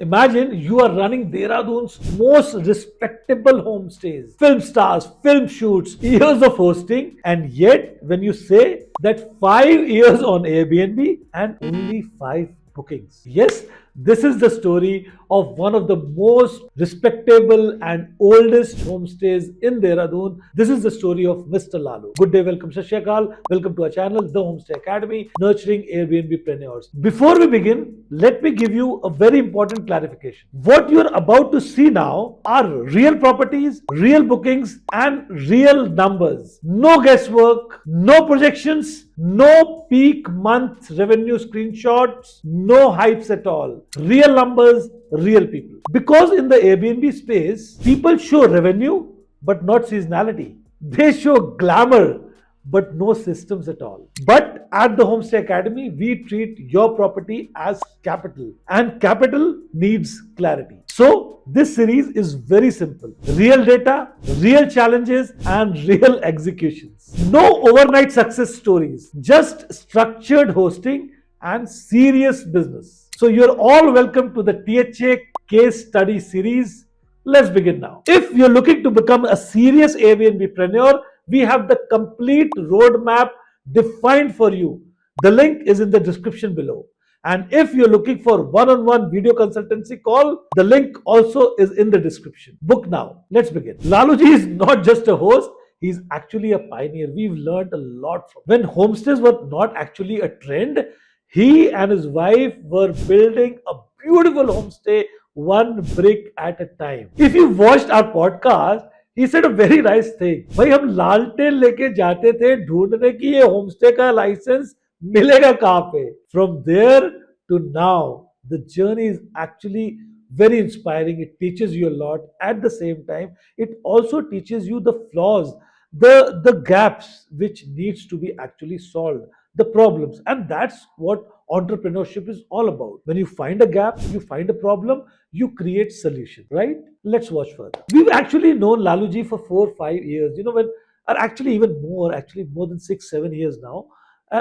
Imagine you are running Dehradun's most respectable homestays, film stars, film shoots, years of hosting, and yet when you say that 5 years on Airbnb and only five bookings. Yes, this is the story of one of the most respectable and oldest homestays in Dehradun. This is the story of Mr. Lalu. Good day, welcome, Sat Shri Akal. Welcome to our channel, The Homestay Academy, nurturing Airbnbpreneurs. Before we begin, let me give you a very important clarification. What you are about to see now are real properties, real bookings, and real numbers. No guesswork, no projections, no peak month revenue screenshots, no hypes at all. Real numbers, real people. Because in the Airbnb space, people show revenue but not seasonality. They show glamour but no systems at all. But at the Homestay Academy, we treat your property as capital, and capital needs clarity. So, this series is very simple: real data, real challenges, and real executions. No overnight success stories, just structured hosting and serious business. So, you're all welcome to the THA case study series. Let's begin now. If you're looking to become a serious Airbnbpreneur, we have the complete roadmap defined for you. The link is in the description below. And if you're looking for one-on-one video consultancy call, the link also is in the description. Book now. Let's begin. Laluji is not just a host, he's actually a pioneer. We've learned a lot from him. When homestays were not actually a trend, he and his wife were building a beautiful homestay one brick at a time. If you watched our podcast, he said a very nice thing. भाई हम लालटेन लेके जाते थे ढूंढने की ये homestay का लाइसेंस मिलेगा कहाँ पे. From there to now, the journey is actually very inspiring. It teaches you a lot. At the same time, it also teaches you the flaws, the gaps which needs to be actually solved, the problems. And that's what entrepreneurship is all about. When you find a gap, you find a problem, you create solution, right? Let's watch further. We've actually known Laluji for 4 or 5 years, or actually more than 6 7 years now.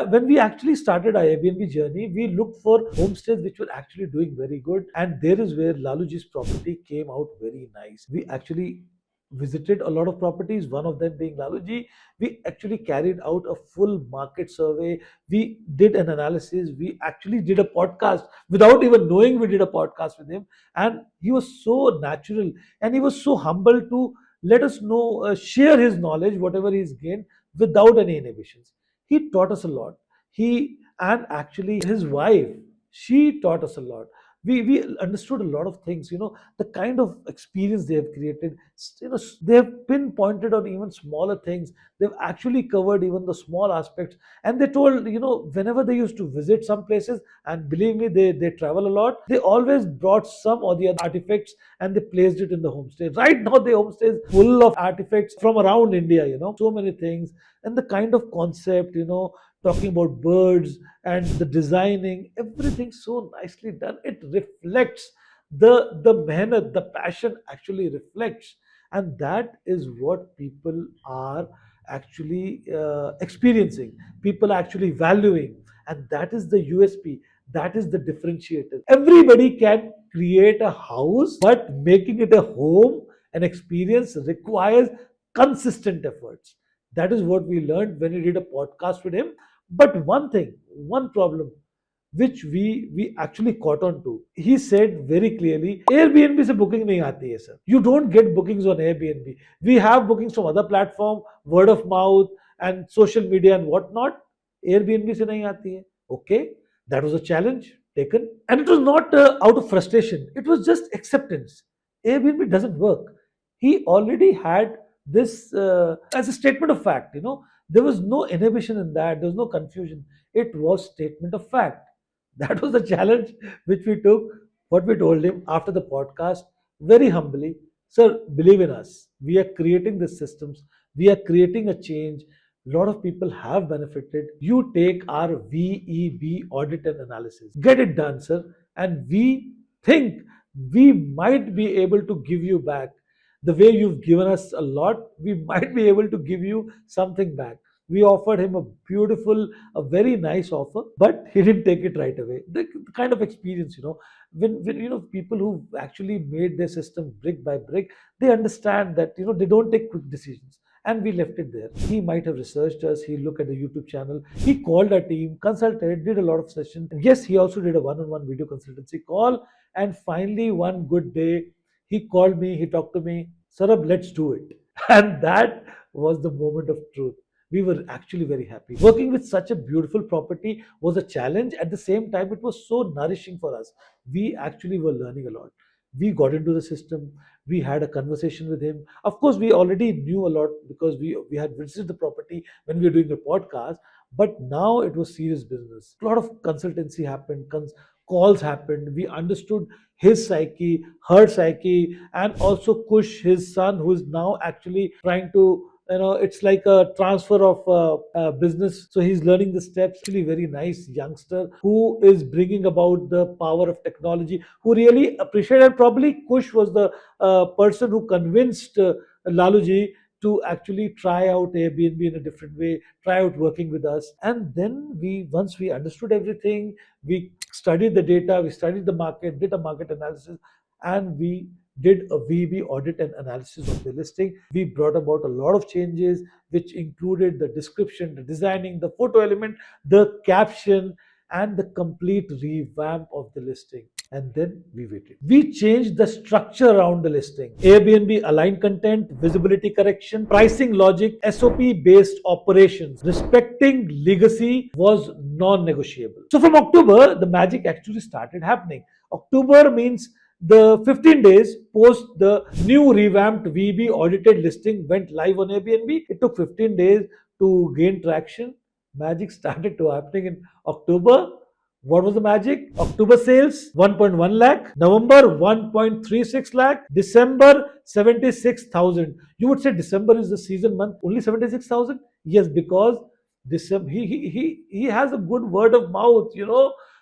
When we actually started our Airbnb journey, we looked for homestays which were actually doing very good, and there is where Laluji's property came out very nice. We actually visited a lot of properties, one of them being Laluji. We actually carried out a full market survey. We did an analysis. We actually did a podcast without even knowing we did a podcast with him. And he was so natural and he was so humble to let us know, share his knowledge, whatever he's gained without any inhibitions. He taught us a lot. He and actually his wife, she taught us a lot. We understood a lot of things, the kind of experience they have created. They have pinpointed on even smaller things. They've actually covered even the small aspects, and they told, whenever they used to visit some places, and believe me, they travel a lot, they always brought some or the other artifacts and they placed it in the homestay. Right now the homestay is full of artifacts from around India, so many things. And the kind of concept, talking about birds and the designing, everything so nicely done. It reflects the mehnat, the passion actually reflects, and that is what people are actually experiencing. People are actually valuing, and that is the USP. That is the differentiator. Everybody can create a house, but making it a home, an experience requires consistent efforts. That is what we learned when we did a podcast with him. But one thing, one problem which we actually caught on to, he said very clearly, Airbnb se booking nahi aati hai sir. You don't get bookings on Airbnb. We have bookings from other platform, word of mouth and social media and whatnot. Airbnb se nahi aati hai. Okay, that was a challenge taken, and it was not out of frustration. It was just acceptance. Airbnb doesn't work. He already had this as a statement of fact. There was no inhibition in that. There was no confusion. It was statement of fact. That was the challenge which we took. What we told him after the podcast, very humbly, sir, believe in us. We are creating the systems. We are creating a change. A lot of people have benefited. You take our VEB audit and analysis. Get it done, sir. And we think we might be able to give you back the way you've given us a lot. We might be able to give you something back. We offered him a beautiful, a very nice offer, but he didn't take it right away. The kind of experience, when people who actually made their system brick by brick, they understand that they don't take quick decisions. And we left it there. He might have researched us. He looked at the YouTube channel. He called our team, consulted, did a lot of sessions. And yes, he also did a one-on-one video consultancy call. And finally, one good day, he called me. He talked to me. Sarab, let's do it. And that was the moment of truth. We were actually very happy. Working with such a beautiful property was a challenge. At the same time, it was so nourishing for us. We actually were learning a lot. We got into the system. We had a conversation with him. Of course, we already knew a lot because we had visited the property when we were doing the podcast. But now it was serious business. A lot of consultancy happened, calls happened. We understood his psyche, her psyche, and also Kush, his son, who is now actually trying to, it's like a transfer of business. So he's learning the steps. Actually, very nice youngster who is bringing about the power of technology, who really appreciated. Probably Kush was the person who convinced Laluji to actually try out Airbnb in a different way, try out working with us. And then once we understood everything, we studied the data, we studied the market, did a market analysis, and we did a VB audit and analysis of the listing. We brought about a lot of changes, which included the description, the designing, the photo element, the caption, and the complete revamp of the listing. And then we waited. We changed the structure around the listing. Airbnb aligned content, visibility correction, pricing logic, SOP based operations. Respecting legacy was non negotiable. So from October, the magic actually started happening. October means the 15 days post the new revamped VB audited listing went live on Airbnb. It took 15 days to gain traction. Magic started to happening in October. What was the magic? October sales 1.1 lakh, November 1.36 lakh, December 76,000. You would say December is the season month, only 76,000? Yes, because December he has a good word of mouth.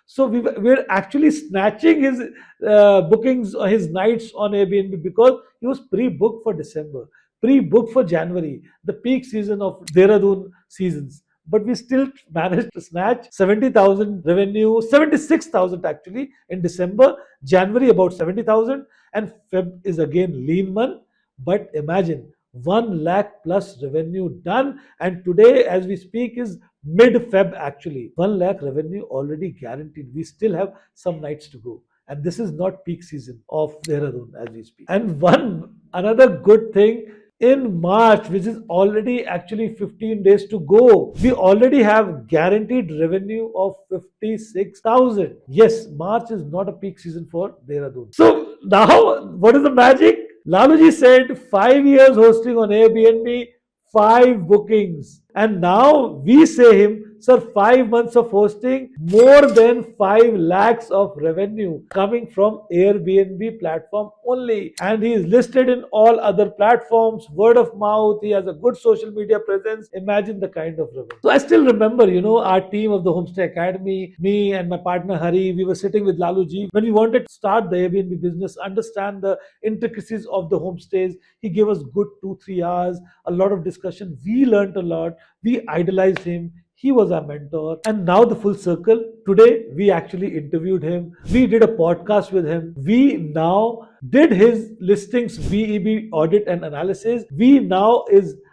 So we're actually snatching his bookings, his nights on Airbnb because he was pre-booked for December, pre-booked for January, the peak season of Dehradun seasons. But we still managed to snatch 70,000 revenue, 76,000 actually in December, January about 70,000, and Feb is again lean month. But imagine 1 lakh plus revenue done, and today as we speak is mid Feb actually. 1 lakh revenue already guaranteed. We still have some nights to go. And this is not peak season of Dehradun as we speak. And one another good thing, in March, which is already actually 15 days to go, we already have guaranteed revenue of 56,000. Yes, March is not a peak season for Dehradun. So now, what is the magic? Laluji said 5 years hosting on Airbnb, 5 bookings. And now we say him, sir, 5 months of hosting, more than 5 lakhs of revenue coming from Airbnb platform only. And he is listed in all other platforms, word of mouth. He has a good social media presence. Imagine the kind of revenue. So I still remember, our team of the Homestay Academy, me and my partner Hari, we were sitting with Laluji when we wanted to start the Airbnb business, understand the intricacies of the homestays. He gave us good 2-3 hours, a lot of discussion. We learned a lot. We idolized him. He was our mentor. And now the full circle. Today, we actually interviewed him. We did a podcast with him. We now did his listings VEB audit and analysis. We now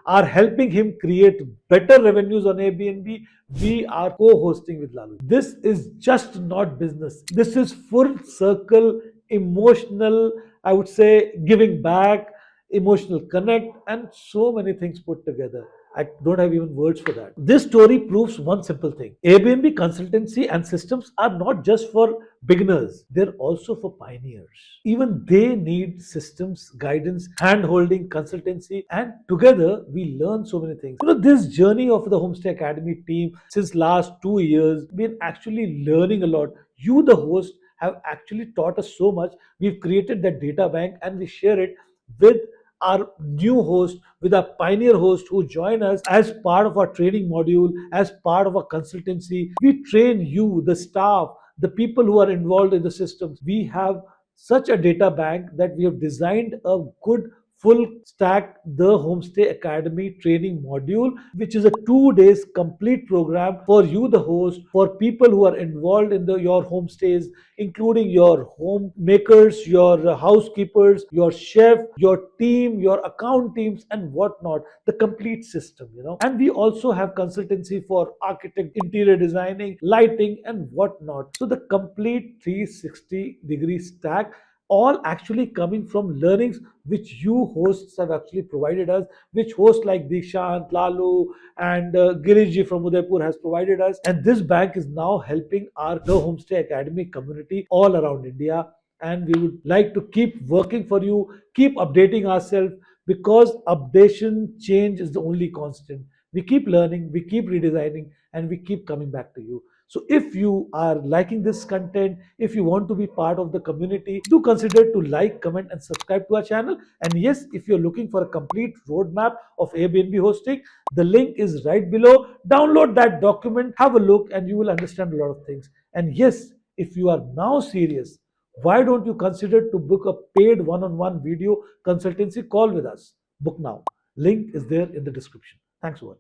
are helping him create better revenues on Airbnb. We are co-hosting with Lalu. This is just not business. This is full circle, emotional, I would say, giving back, emotional connect, and so many things put together. I don't have even words for that. This story proves one simple thing. Airbnb consultancy and systems are not just for beginners, they're also for pioneers. Even they need systems, guidance, hand holding, consultancy, and together we learn so many things. This journey of the Homestay Academy team since last 2 years, been actually learning a lot. You, the host, have actually taught us so much. We've created that data bank and we share it with our new host, with our pioneer host who join us as part of our training module, as part of our consultancy. We train you, the staff, the people who are involved in the systems. We have such a data bank that we have designed a good full stack the Homestay Academy training module, which is a 2 days complete program for you, the host, for people who are involved in your homestays, including your homemakers, your housekeepers, your chef, your team, your account teams, and whatnot. The complete system. And we also have consultancy for architect, interior designing, lighting, and whatnot. So the complete 360-degree stack, all actually coming from learnings which you hosts have actually provided us, which hosts like Dishant, Lalu, and Giriji from Udaipur has provided us. And this bank is now helping our The Homestay Academy community all around India. And we would like to keep working for you, keep updating ourselves, because updation, change is the only constant. We keep learning, we keep redesigning, and we keep coming back to you. So if you are liking this content, if you want to be part of the community, do consider to like, comment, and subscribe to our channel. And yes, if you're looking for a complete roadmap of Airbnb hosting, the link is right below. Download that document, have a look, and you will understand a lot of things. And yes, if you are now serious, why don't you consider to book a paid one-on-one video consultancy call with us? Book now. Link is there in the description. Thanks for watching.